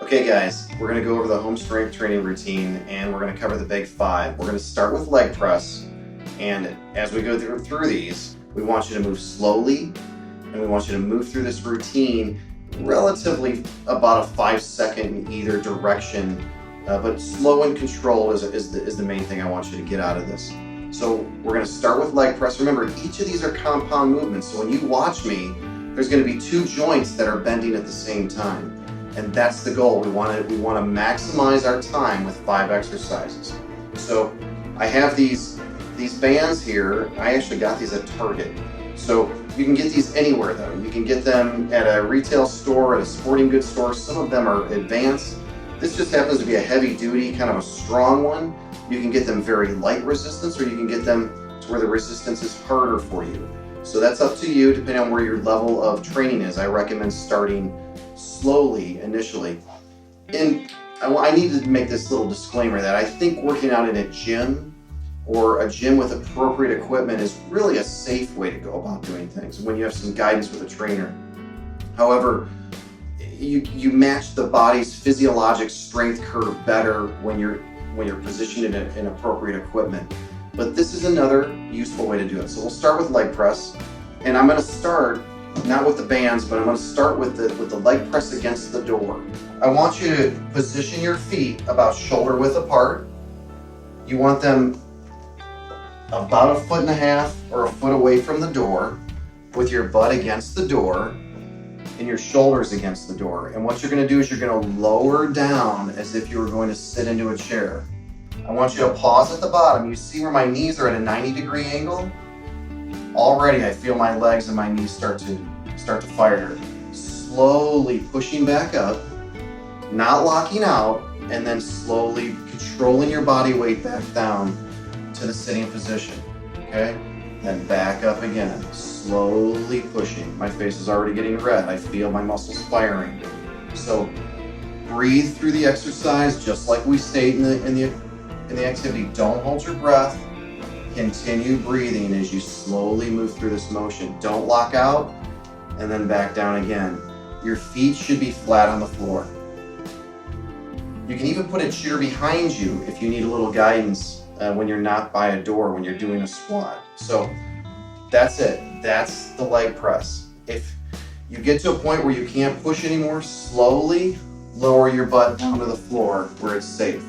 Okay guys, we're going to go over the home strength training routine and we're going to cover the big five. We're going to start with leg press, and as we go through these, we want you to move slowly and we want you to move through this routine relatively about a 5-second in either direction, but slow and controlled is the main thing I want you to get out of this. So we're going to start with leg press. Remember, each of these are compound movements, so when you watch me, there's going to be two joints that are bending at the same time. And that's the goal. We want to maximize our time with 5 exercises. So I have these bands here. I actually got these at Target. So you can get these anywhere though. You can get them at a retail store, at a sporting goods store. Some of them are advanced. This just happens to be a heavy duty, kind of a strong one. You can get them very light resistance, or you can get them to where the resistance is harder for you. So that's up to you, depending on where your level of training is. I recommend starting slowly initially. And I need to make this little disclaimer that I think working out in a gym or a gym with appropriate equipment is really a safe way to go about doing things when you have some guidance with a trainer. However, you match the body's physiologic strength curve better when you're positioned in appropriate equipment. But this is another useful way to do it. So we'll start with leg press, and I'm going to start not with the bands, but I'm going to start with the leg press against the door. I want you to position your feet about shoulder width apart. You want them about 1.5 feet or 1 foot away from the door, with your butt against the door and your shoulders against the door. And what you're going to do is you're going to lower down as if you were going to sit into a chair. I want you to pause at the bottom. You see where my knees are at a 90-degree angle? Already I feel my legs and my knees start to fire. Slowly pushing back up, not locking out, and then slowly controlling your body weight back down to the sitting position, okay? Then back up again, slowly pushing. My face is already getting red. I feel my muscles firing. So breathe through the exercise just like we stated in the activity. Don't hold your breath. Continue breathing as you slowly move through this motion. Don't lock out, and then back down again. Your feet should be flat on the floor. You can even put a chair behind you if you need a little guidance when you're not by a door, when you're doing a squat. So that's it. That's the leg press. If you get to a point where you can't push anymore, slowly lower your butt down to the floor where it's safe.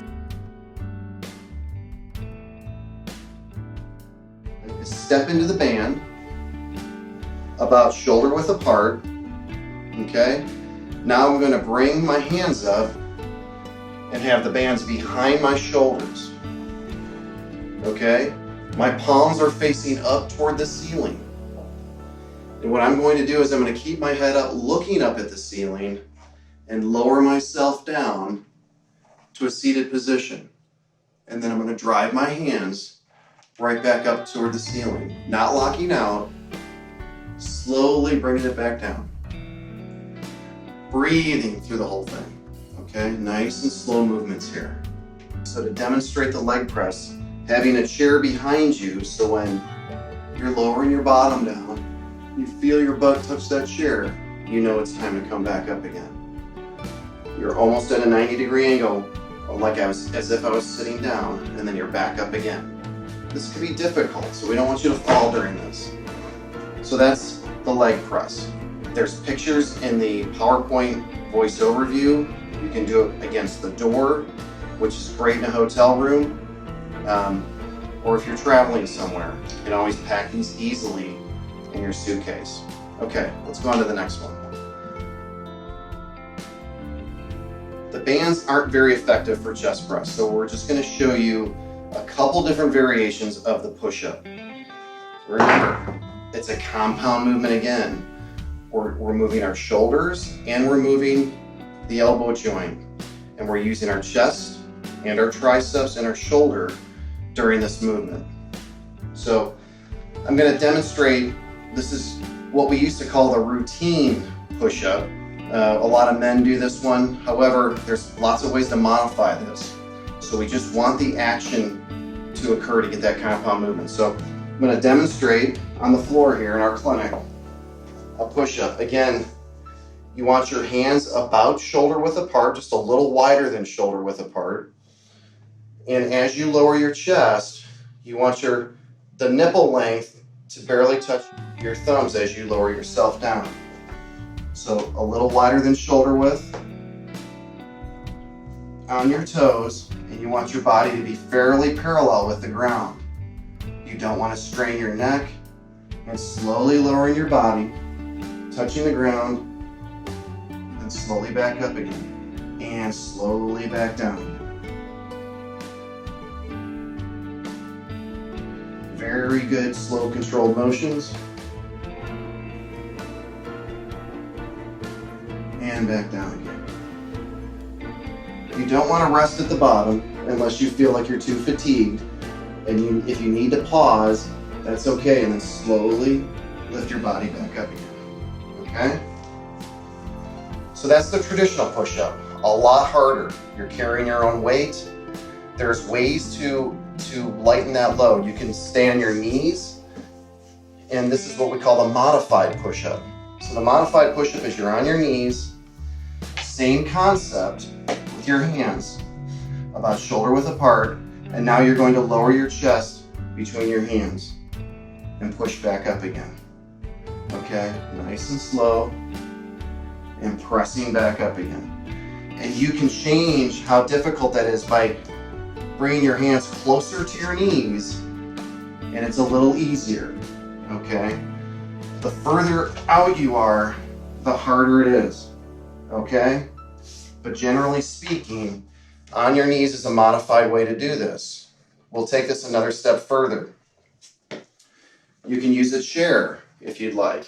Step into the band about shoulder width apart, okay? Now I'm going to bring my hands up and have the bands behind my shoulders, okay? My palms are facing up toward the ceiling. And what I'm going to do is I'm going to keep my head up, looking up at the ceiling, and lower myself down to a seated position. And then I'm going to drive my hands right back up toward the ceiling, not locking out, slowly bringing it back down. Breathing through the whole thing, okay? Nice and slow movements here. So to demonstrate the leg press, having a chair behind you, so when you're lowering your bottom down, you feel your butt touch that chair, you know it's time to come back up again. You're almost at a 90-degree angle, as if I was sitting down, and then you're back up again. This can be difficult, so we don't want you to fall during this. So that's the leg press. There's pictures in the PowerPoint voice overview. You can do it against the door, which is great in a hotel room. Or if you're traveling somewhere, you can always pack these easily in your suitcase. Okay, let's go on to the next one. The bands aren't very effective for chest press, so we're just going to show you a couple different variations of the push-up. Remember, it's a compound movement again. We're moving our shoulders and we're moving the elbow joint, and we're using our chest and our triceps and our shoulder during this movement. So I'm going to demonstrate, this is what we used to call the routine push-up. A lot of men do this one. However, there's lots of ways to modify this. So we just want the action to occur to get that compound movement. So I'm going to demonstrate on the floor here in our clinic a push-up. Again, You want your hands about shoulder width apart, just a little wider than shoulder width apart. And as you lower your chest, you want the nipple length to barely touch your thumbs as you lower yourself down. So a little wider than shoulder width on your toes, and you want your body to be fairly parallel with the ground. You don't want to strain your neck, and slowly lowering your body, touching the ground, and slowly back up again, and slowly back down again. Very good, slow, controlled motions. And back down again. You don't want to rest at the bottom unless you feel like you're too fatigued. And if you need to pause, that's okay. And then slowly lift your body back up again. Okay? So that's the traditional push-up. A lot harder. You're carrying your own weight. There's ways to lighten that load. You can stay on your knees. And this is what we call the modified push-up. So the modified push-up is you're on your knees. Same concept with your hands about shoulder width apart, and now you're going to lower your chest between your hands and push back up again. Okay, nice and slow, and pressing back up again. And you can change how difficult that is by bringing your hands closer to your knees, and it's a little easier. Okay, the further out you are, the harder it is. Okay? But generally speaking, on your knees is a modified way to do this. We'll take this another step further. You can use a chair if you'd like.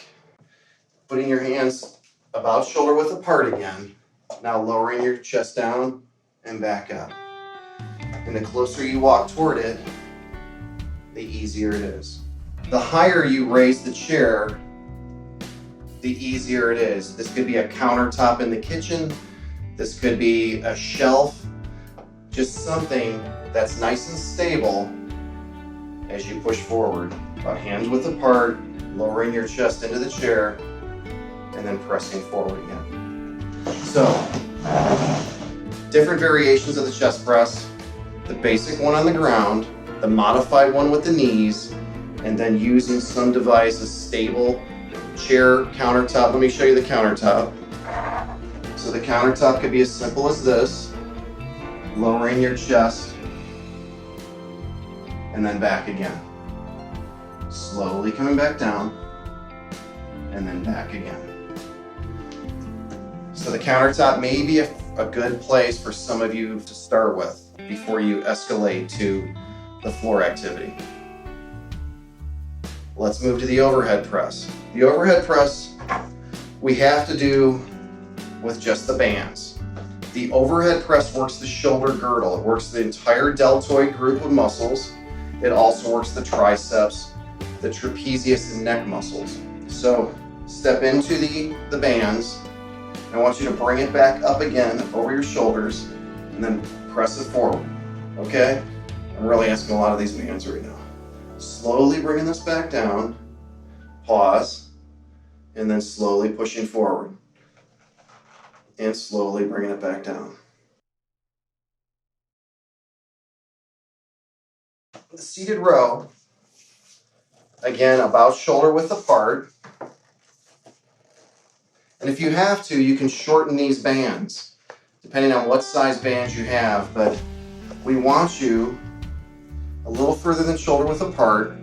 Putting your hands about shoulder width apart again. Now lowering your chest down and back up. And the closer you walk toward it, the easier it is. The higher you raise the chair, the easier it is. This could be a countertop in the kitchen. This could be a shelf. Just something that's nice and stable as you push forward. About hands width apart, lowering your chest into the chair, and then pressing forward again. So, different variations of the chest press. The basic one on the ground, the modified one with the knees, and then using some device, a stable chair, countertop. Let me show you the countertop. So the countertop could be as simple as this, lowering your chest and then back again. Slowly coming back down and then back again. So the countertop may be a good place for some of you to start with before you escalate to the floor activity. Let's move to the overhead press. The overhead press we have to do with just the bands. The overhead press works the shoulder girdle. It works the entire deltoid group of muscles. It also works the triceps, the trapezius and neck muscles. So step into the bands. I want you to bring it back up again over your shoulders and then press it forward. Okay? I'm really asking a lot of these bands right now. Slowly bringing this back down, pause, and then slowly pushing forward. And slowly bringing it back down. The seated row, again, about shoulder width apart. And if you have to, you can shorten these bands, depending on what size bands you have, but we want you a little further than shoulder width apart,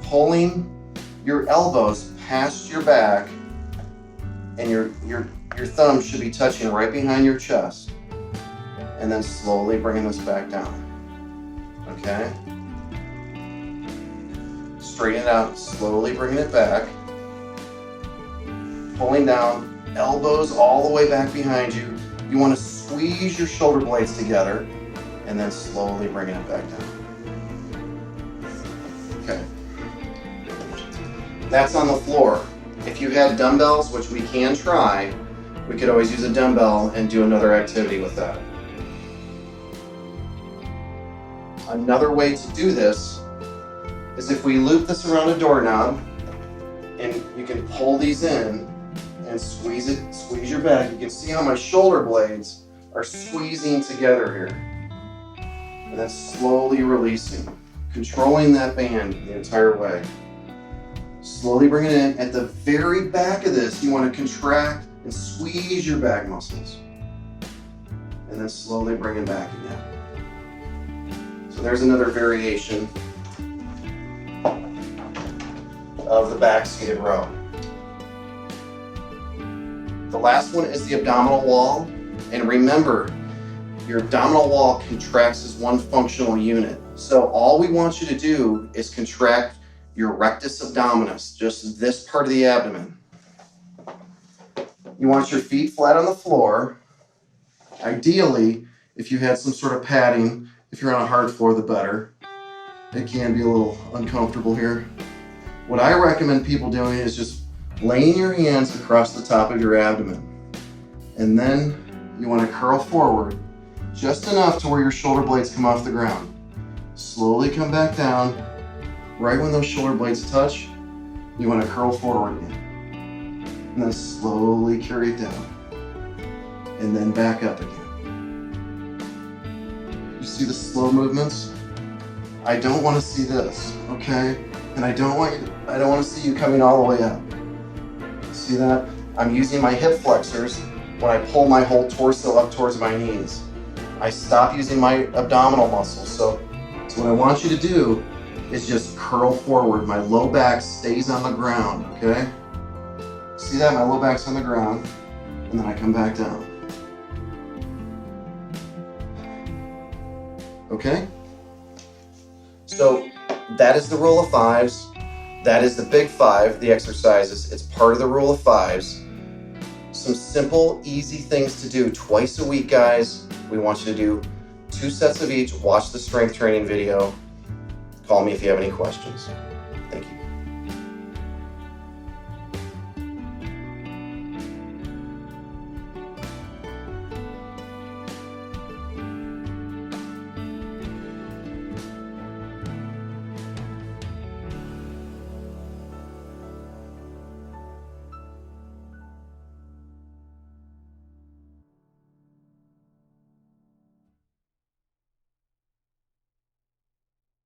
pulling your elbows past your back, and your thumbs should be touching right behind your chest, and then slowly bringing this back down. Okay? Straighten it out, slowly bringing it back, pulling down, elbows all the way back behind you. You want to squeeze your shoulder blades together, and then slowly bringing it back down. Okay. That's on the floor. If you had dumbbells, which we can try, we could always use a dumbbell and do another activity with that. Another way to do this is if we loop this around a doorknob, and you can pull these in and squeeze it, squeeze your back. You can see how my shoulder blades are squeezing together here. And then slowly releasing, controlling that band the entire way. Slowly bring it in. At the very back of this, you want to contract and squeeze your back muscles. And then slowly bring it back again. So there's another variation of the back seated row. The last one is the abdominal wall. And remember, your abdominal wall contracts as one functional unit. So all we want you to do is contract your rectus abdominis, just this part of the abdomen. You want your feet flat on the floor. Ideally, if you had some sort of padding, if you're on a hard floor, the better. It can be a little uncomfortable here. What I recommend people doing is just laying your hands across the top of your abdomen. And then you want to curl forward just enough to where your shoulder blades come off the ground. Slowly come back down. Right when those shoulder blades touch, you want to curl forward again. And then slowly carry it down. And then back up again. You see the slow movements? I don't want to see this, okay? And I don't want to see you coming all the way up. See that? I'm using my hip flexors when I pull my whole torso up towards my knees. I stop using my abdominal muscles. So what I want you to do is just curl forward. My low back stays on the ground, okay? See that? My low back's on the ground, and then I come back down. Okay? So that is the rule of fives. That is the big five, the exercises. It's part of the rule of fives. Some simple, easy things to do twice a week, guys. We want you to do 2 sets of each. Watch the strength training video. Call me if you have any questions.